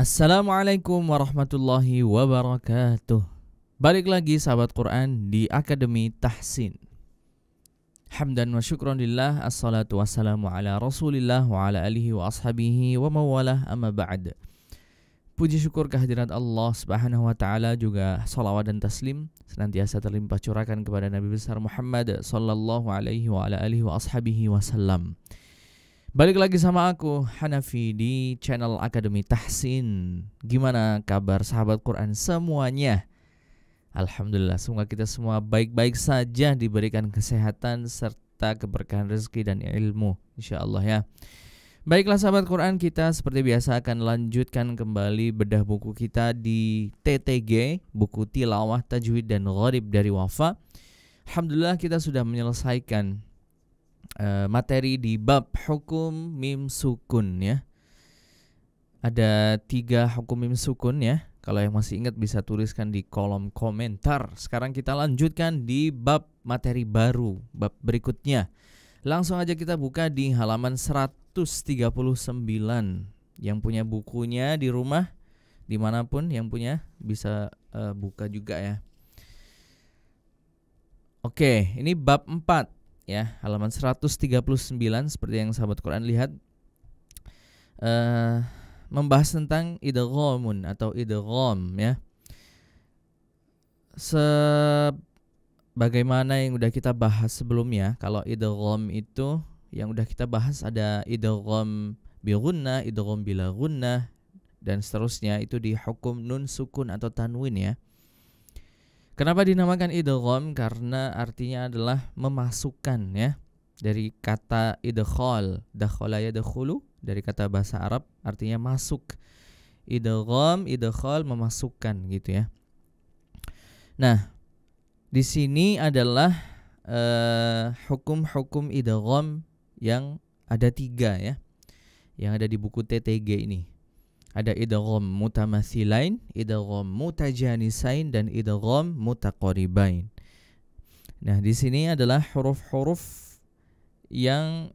Assalamualaikum warahmatullahi wabarakatuh. Balik lagi sahabat Quran di Akademi Tahsin. Hamdan wa syukran lillah, assalatu wassalamu ala rasulillah wa ala alihi wa ashabihi wa mawalah, amma ba'd. Puji syukur kehadirat Allah subhanahu wa ta'ala, juga salawat dan taslim senantiasa terlimpah curahkan kepada Nabi besar Muhammad sallallahu alaihi wa ala alihi wa ashabihi wasallam. Balik lagi sama aku, Hanafi, di channel Akademi Tahsin. Gimana kabar sahabat Quran semuanya? Alhamdulillah, semoga kita semua baik-baik saja, diberikan kesehatan serta keberkahan rezeki dan ilmu, insyaallah ya. Baiklah sahabat Quran, kita seperti biasa akan lanjutkan kembali bedah buku kita di TTG, buku Tilawah, Tajwid dan Gharib dari Wafa. Alhamdulillah kita sudah menyelesaikan materi di bab hukum mim sukun ya. Ada 3 hukum mim sukun ya. Kalau yang masih ingat bisa tuliskan di kolom komentar. Sekarang kita lanjutkan di bab materi baru, bab berikutnya. Langsung aja kita buka di halaman 139. Yang punya bukunya di rumah, dimanapun yang punya bisa buka juga ya. Oke, ini bab 4 ya, halaman 139 seperti yang sahabat Quran lihat, membahas tentang idghamun atau idgham ya. Sebagaimana yang udah kita bahas sebelumnya, kalau idgham itu yang udah kita bahas ada idgham bi gunnah, idgham bila gunnah dan seterusnya, itu di hukum nun sukun atau tanwin ya. Kenapa dinamakan idgham? Karena artinya adalah memasukkan ya. Dari kata idkhal, dakhala yadkhulu, dari kata bahasa Arab artinya masuk. Idgham, idkhal, memasukkan gitu ya. Nah, di sini adalah hukum-hukum idgham yang ada 3 ya. Yang ada di buku TTG ini. Ada idgham mutamatsilain, idgham mutajanisain, dan idgham mutaqaribain. Nah, di sini adalah huruf-huruf yang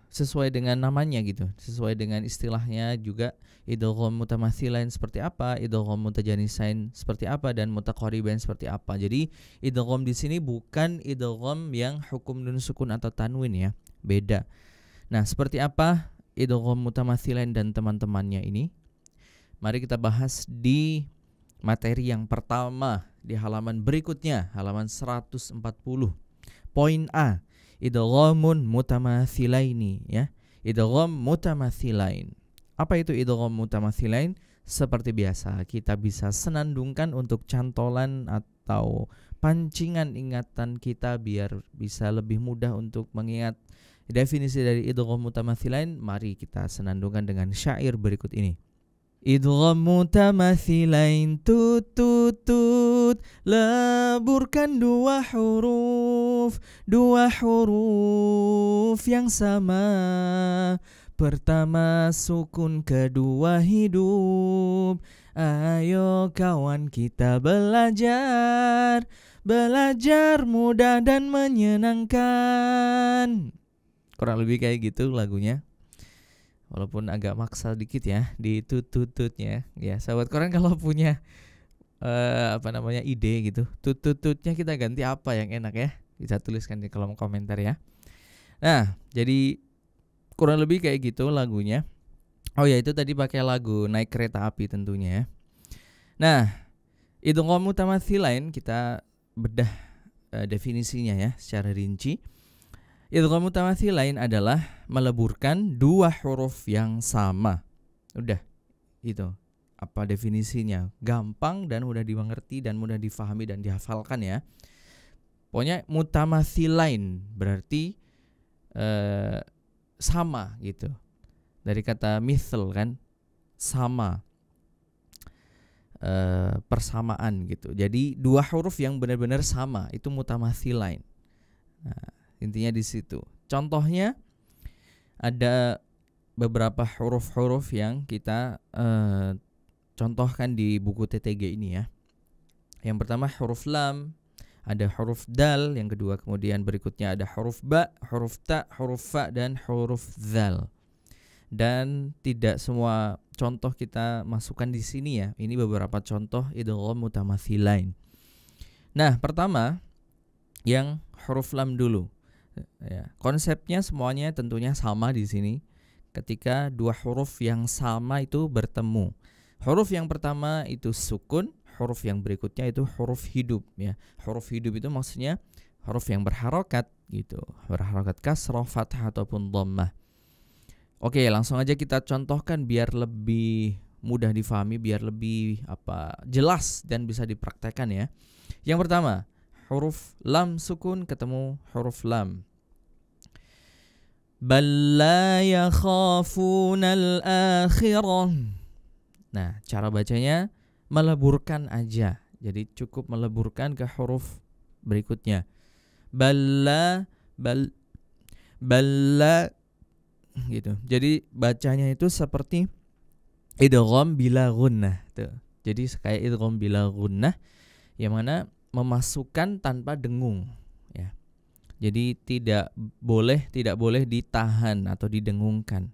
sesuai dengan namanya gitu, sesuai dengan istilahnya juga. Idgham mutamatsilain seperti apa, idgham mutajanisain seperti apa, dan mutaqaribain seperti apa. Jadi idgham di sini bukan idgham yang hukum nun sukun atau tanwin ya. Beda. Nah, seperti apa idgham mutamatsilain dan teman-temannya ini? Mari kita bahas di materi yang pertama di halaman berikutnya, halaman 140. Poin A, idghamun mutamatsilaini ya. Idgham mutamatsilain. Apa itu idgham mutamatsilain? Seperti biasa, kita bisa senandungkan untuk cantolan atau pancingan ingatan kita biar bisa lebih mudah untuk mengingat definisi dari idgham mutamatsilain. Mari kita senandungkan dengan syair berikut ini. Idgham mutamatsilain, tut tut tut, leburkan dua huruf yang sama. Pertama sukun, kedua hidup. Ayo kawan kita belajar mudah dan menyenangkan. Kurang lebih kayak gitu lagunya. Walaupun agak maksa dikit ya di tut-tututnya. Ya, sahabat Quran kalau punya ide gitu, tut-tututnya kita ganti apa yang enak ya? Bisa tuliskan di kolom komentar ya. Nah, jadi kurang lebih kayak gitu lagunya. Oh ya, itu tadi pakai lagu Naik Kereta Api tentunya ya. Nah, idgham mutamatsilain kita bedah definisinya ya secara rinci. Idgham mutamatsilain adalah meleburkan 2 huruf yang sama. Udah, itu apa definisinya. Gampang dan mudah dimengerti dan mudah difahami dan dihafalkan ya. Pokoknya mutamatsilain berarti sama gitu. Dari kata misl kan, sama, persamaan gitu. Jadi 2 huruf yang benar-benar sama itu mutamatsilain. Nah, intinya di situ. Contohnya ada beberapa huruf-huruf yang kita contohkan di buku TTG ini ya. Yang pertama huruf lam, ada huruf dal, yang kedua kemudian berikutnya ada huruf ba, huruf ta, huruf fa, dan huruf zal. Dan tidak semua contoh kita masukkan di sini ya. Ini beberapa contoh idgham mutamatsilain. Nah, pertama yang huruf lam dulu. Ya, konsepnya semuanya tentunya sama di sini. Ketika dua huruf yang sama itu bertemu, huruf yang pertama itu sukun, huruf yang berikutnya itu huruf hidup ya. Huruf hidup itu maksudnya huruf yang berharokat gitu, berharokat kasrah, fathah ataupun dhammah. Oke, langsung aja kita contohkan biar lebih mudah difahami, biar lebih jelas dan bisa dipraktekkan ya. Yang pertama, huruf lam sukun ketemu huruf lam. Bal la yakhafunal akhirah. Nah, cara bacanya meleburkan aja. Jadi cukup meleburkan ke huruf berikutnya. Balla gitu. Jadi bacanya itu seperti idgham bila gunnah tuh. Jadi kayak idgham bila gunnah yang mana memasukkan tanpa dengung ya. Jadi tidak boleh ditahan atau didengungkan.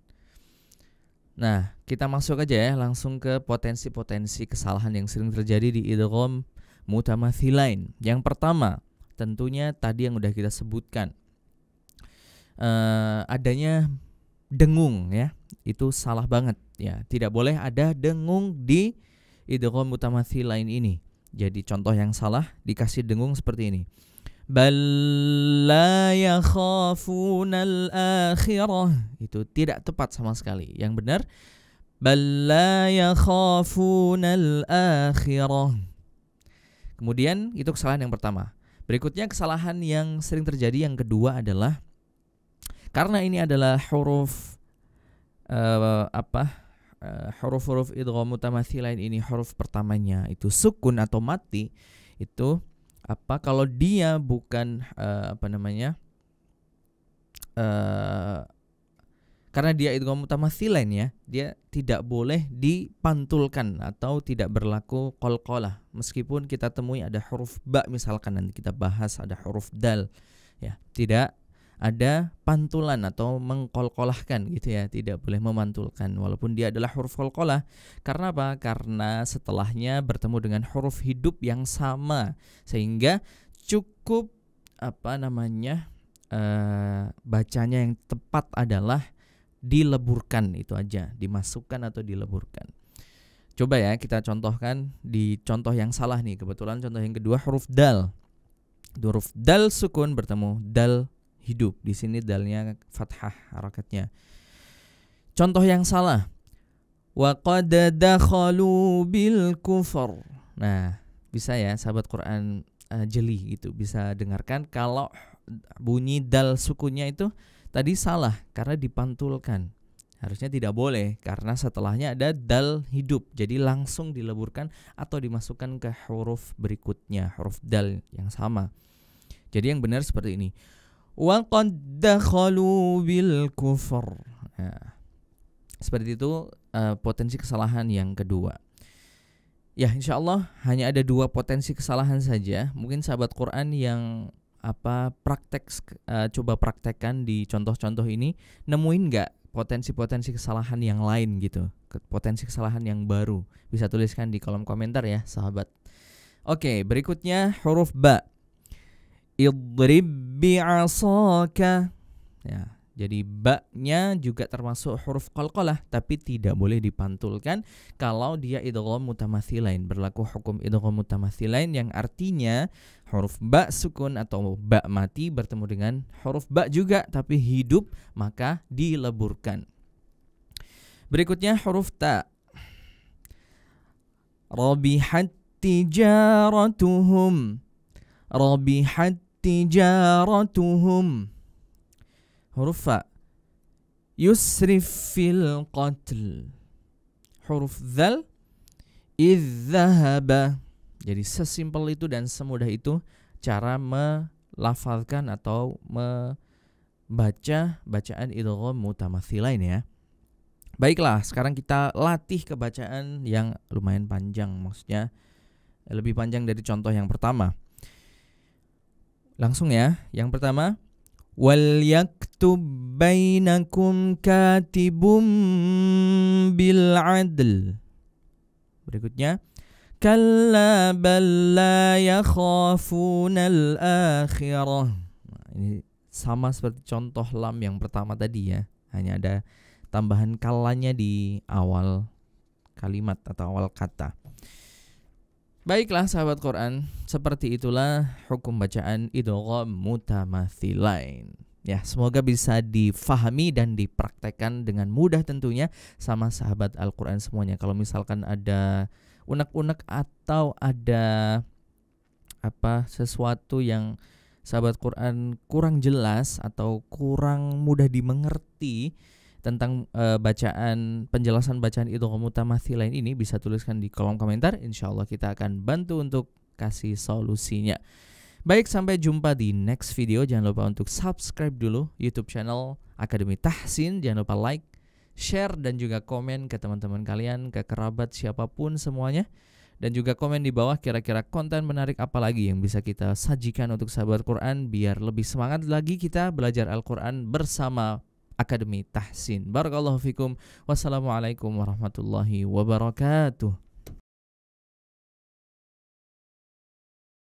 Nah, kita masuk aja ya langsung ke potensi-potensi kesalahan yang sering terjadi di idgham mutamatsilain. Yang pertama, tentunya tadi yang udah kita sebutkan. Adanya dengung ya. Itu salah banget ya. Tidak boleh ada dengung di idgham mutamatsilain ini. Jadi contoh yang salah dikasih dengung seperti ini. Bal la yakhafunal akhirah. Itu tidak tepat sama sekali. Yang benar bal la yakhafunal akhirah. Kemudian itu kesalahan yang pertama. Berikutnya kesalahan yang sering terjadi yang kedua adalah karena ini adalah huruf huruf-huruf idgham mutamatsilain ini huruf pertamanya itu sukun atau mati, itu kalau dia bukan karena dia idgham mutamatsilain ya, dia tidak boleh dipantulkan atau tidak berlaku qalqalah. Meskipun kita temui ada huruf ba misalkan nanti kita bahas ada huruf dal ya, tidak ada pantulan atau mengkolkolahkan gitu ya, tidak boleh memantulkan walaupun dia adalah huruf kolkolah. Karena apa? Karena setelahnya bertemu dengan huruf hidup yang sama sehingga cukup bacanya yang tepat adalah dileburkan, itu aja, dimasukkan atau dileburkan. Coba ya kita contohkan di contoh yang salah nih. Kebetulan contoh yang kedua huruf dal. Huruf dal sukun bertemu dal hidup. Di sini dalnya fathah harakatnya. Contoh yang salah. Wa qad dakhalu bil kufr. Nah, bisa ya sahabat Quran jeli gitu, bisa dengarkan kalau bunyi dal sukunnya itu tadi salah karena dipantulkan. Harusnya tidak boleh karena setelahnya ada dal hidup. Jadi langsung dileburkan atau dimasukkan ke huruf berikutnya, huruf dal yang sama. Jadi yang benar seperti ini. Wa qad dakhalu bil kufr. Nah, seperti itu potensi kesalahan yang kedua. Ya, insyaallah hanya ada dua potensi kesalahan saja. Mungkin sahabat Quran yang coba praktekkan di contoh-contoh ini, nemuin nggak potensi-potensi kesalahan yang lain gitu, potensi kesalahan yang baru? Bisa tuliskan di kolom komentar ya, sahabat. Oke, berikutnya huruf ba. Idrib bi'asaka. Ya, jadi ba-nya juga termasuk huruf qalqalah tapi tidak boleh dipantulkan kalau dia idgham mutamatsilain. Berlaku hukum idgham mutamatsilain yang artinya huruf ba sukun atau ba mati bertemu dengan huruf ba juga tapi hidup, maka dileburkan. Berikutnya huruf ta. Rabihat tijaratuhum. Rabihat tijaratuhum. Huruf fa. Yusrif fil qatl. Huruf dzal. Idzahaba. Jadi sesimpel itu dan semudah itu cara melafalkan atau membaca bacaan idgham mutamatsilain ya. Baiklah, sekarang kita latih kebacaan yang lumayan panjang, maksudnya lebih panjang dari contoh yang pertama. Langsung ya. Yang pertama, wal yaktub bainakum katibum bil adl. Berikutnya, kalla bal la yakhafunal akhirah. Nah, ini sama seperti contoh lam yang pertama tadi ya. Hanya ada tambahan kalanya di awal kalimat atau awal kata. Baiklah sahabat Quran, seperti itulah hukum bacaan idgham mutamathilain. Ya, semoga bisa difahami dan dipraktekkan dengan mudah tentunya sama sahabat Al-Quran semuanya. Kalau misalkan ada unek-unek atau ada sesuatu yang sahabat Quran kurang jelas atau kurang mudah dimengerti tentang penjelasan bacaan idgham mutamathilain ini, bisa tuliskan di kolom komentar. Insyaallah kita akan bantu untuk kasih solusinya. Baik, sampai jumpa di next video. Jangan lupa untuk subscribe dulu YouTube channel Akademi Tahsin. Jangan lupa like, share, dan juga komen ke teman-teman kalian, ke kerabat, siapapun semuanya. Dan juga komen di bawah kira-kira konten menarik apa lagi yang bisa kita sajikan untuk sahabat Quran biar lebih semangat lagi kita belajar Al-Quran bersama Akademi Tahsin. Barakallahu fikum. Wassalamualaikum warahmatullahi wabarakatuh.